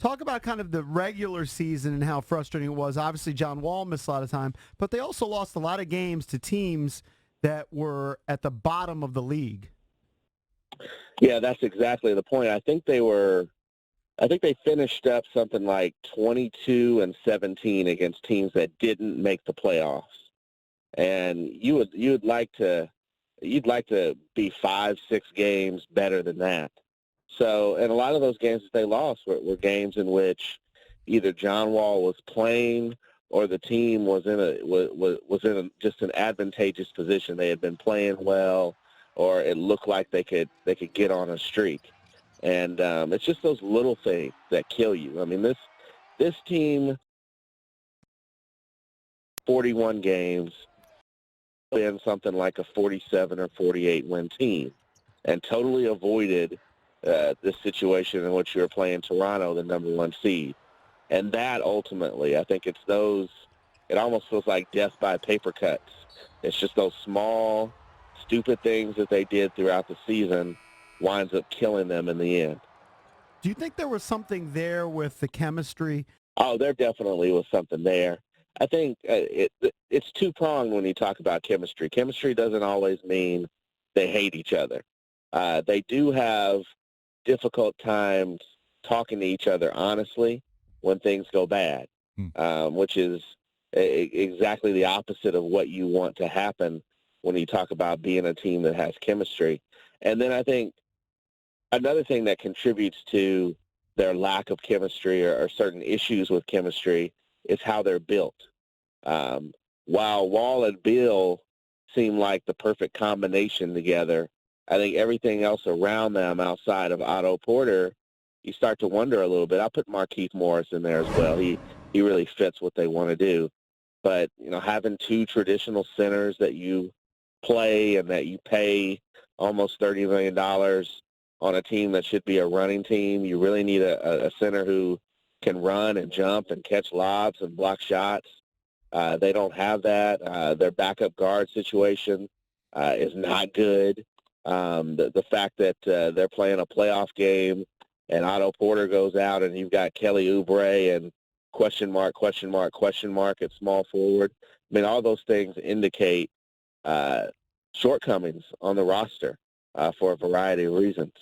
Talk about kind of the regular season and how frustrating it was. Obviously, John Wall missed a lot of time, but they also lost a lot of games to teams that were at the bottom of the league. Yeah, that's exactly the point. I think they finished up something like 22-17 against teams that didn't make the playoffs. And you'd like to be 5-6 games better than that. So, and a lot of those games that they lost were games in which either John Wall was playing or the team was in just an advantageous position. They had been playing well, or it looked like they could get on a streak. And it's just those little things that kill you. I mean, this team, 41 games, been something like a 47 or 48 win team, and totally avoided this situation in which you're playing Toronto, the number one seed. And that ultimately, I think it's those, it almost feels like death by paper cuts. It's just those small, stupid things that they did throughout the season winds up killing them in the end. Do you think there was something there with the chemistry? Oh, there definitely was something there. I think it's two-pronged when you talk about chemistry. Chemistry doesn't always mean they hate each other. They do have difficult times talking to each other honestly when things go bad, which is exactly the opposite of what you want to happen when you talk about being a team that has chemistry. And then I think another thing that contributes to their lack of chemistry or certain issues with chemistry is how they're built. While Wall and Bill seem like the perfect combination together, I think everything else around them outside of Otto Porter, you start to wonder a little bit. I'll put Markieff Morris in there as well. He really fits what they want to do. But, having two traditional centers that you play and that you pay almost $30 million on a team that should be a running team, you really need a center who can run and jump and catch lobs and block shots. They don't have that. Their backup guard situation is not good. The fact that they're playing a playoff game and Otto Porter goes out and you've got Kelly Oubre and question mark at small forward. I mean, all those things indicate shortcomings on the roster for a variety of reasons.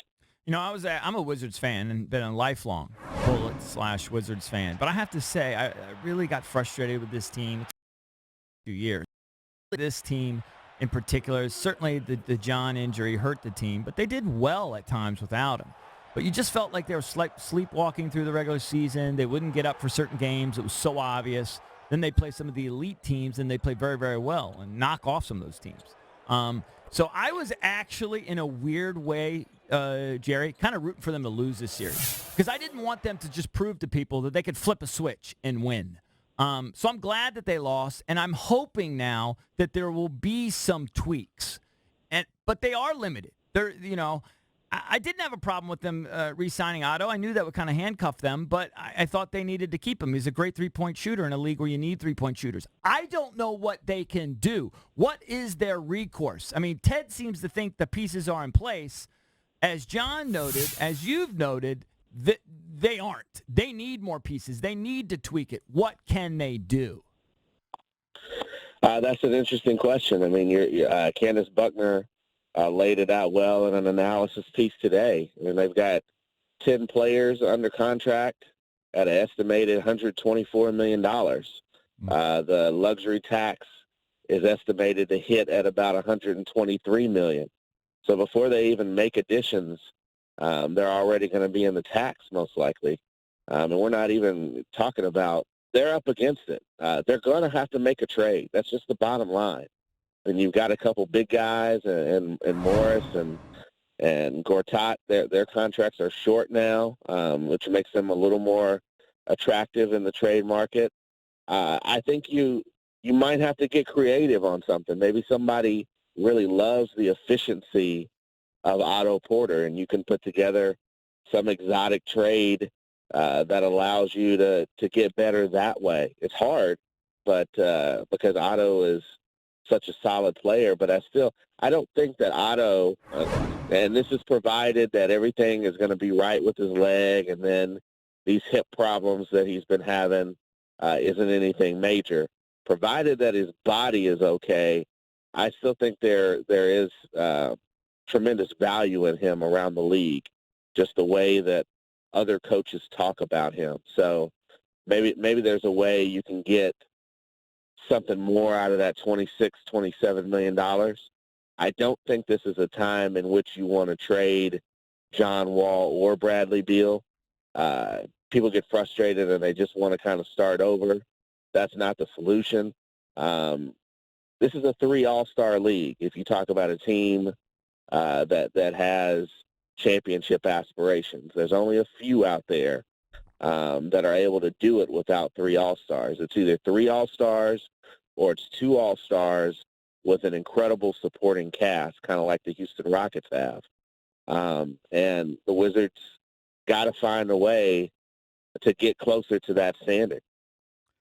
I'm a Wizards fan and been a lifelong Bullets/Wizards fan. But I have to say, I really got frustrated with this team a few years. This team in particular, certainly the John injury hurt the team, but they did well at times without him. But you just felt like they were sleepwalking through the regular season. They wouldn't get up for certain games. It was so obvious. Then they play some of the elite teams, and they play very, very well and knock off some of those teams. So I was actually, in a weird way, Jerry, kind of rooting for them to lose this series because I didn't want them to just prove to people that they could flip a switch and win. So I'm glad that they lost, and I'm hoping now that there will be some tweaks. But they are limited. I didn't have a problem with them re-signing Otto. I knew that would kind of handcuff them, but I thought they needed to keep him. He's a great three-point shooter in a league where you need three-point shooters. I don't know what they can do. What is their recourse? I mean, Ted seems to think the pieces are in place. As John noted, as you've noted, they aren't. They need more pieces. They need to tweak it. What can they do? That's an interesting question. I mean, Candace Buckner laid it out well in an analysis piece today. I mean, they've got 10 players under contract at an estimated $124 million. The luxury tax is estimated to hit at about $123 million. So before they even make additions, they're already going to be in the tax most likely. And we're not even talking about, they're up against it. They're going to have to make a trade. That's just the bottom line. And you've got a couple big guys and Morris and Gortat. Their contracts are short now, which makes them a little more attractive in the trade market. I think you might have to get creative on something. Maybe somebody really loves the efficiency of Otto Porter, and you can put together some exotic trade that allows you to get better that way. It's hard, but because Otto is such a solid player, but I don't think that Otto, and this is provided that everything is going to be right with his leg, and then these hip problems that he's been having isn't anything major. Provided that his body is okay, I still think there is tremendous value in him around the league, just the way that other coaches talk about him. So maybe there's a way you can get something more out of that $26-27 million. I don't think this is a time in which you want to trade John Wall or Bradley Beal. People get frustrated and they just want to kind of start over. That's not the solution. This is a 3 all-star league. If you talk about a team that has championship aspirations, there's only a few out there that are able to do it without 3 all-stars. It's either 3 all-stars or it's 2 all-stars with an incredible supporting cast, kind of like the Houston Rockets have. And the Wizards got to find a way to get closer to that standard.